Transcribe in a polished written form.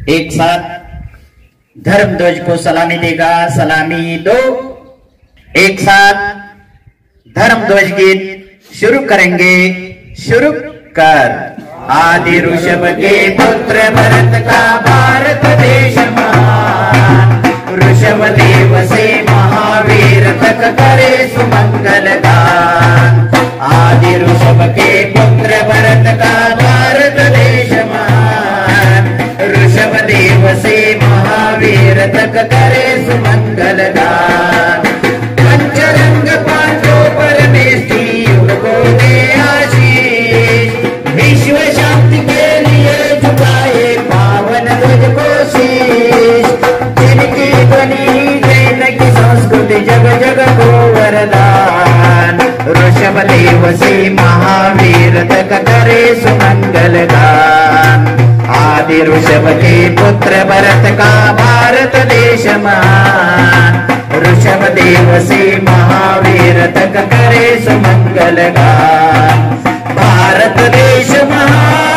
एक साथ धर्मध्वज को सलामी देगा। सलामी दो। एक साथ धर्मध्वज गीत शुरू करेंगे। शुरू कर। आदि ऋषभ के पुत्र भरत का भारत देश महान, ऋषभ देव से महावीर तक करे सुमंगल गान। आदि ऋषभ के पुत्र भरत का भारत देश महान, ऋषभ देव से महावीर तक करे सुमंगल गान। पंचरंग पांचों परमेष्टि युग को दे आशीष, विश्व शांति के लिए झुकाए पावन ध्वज को शीश। जिनकी बनी जैन की संस्कृति जग जग को वरदान, ऋषभ देव से महावीर तक करे सुमंगल गान। आदि ऋषभ के पुत्र भरत का भारत देश महान, ऋषभ देव से महावीर तक करे सुमंगल गान। भारत देश महान,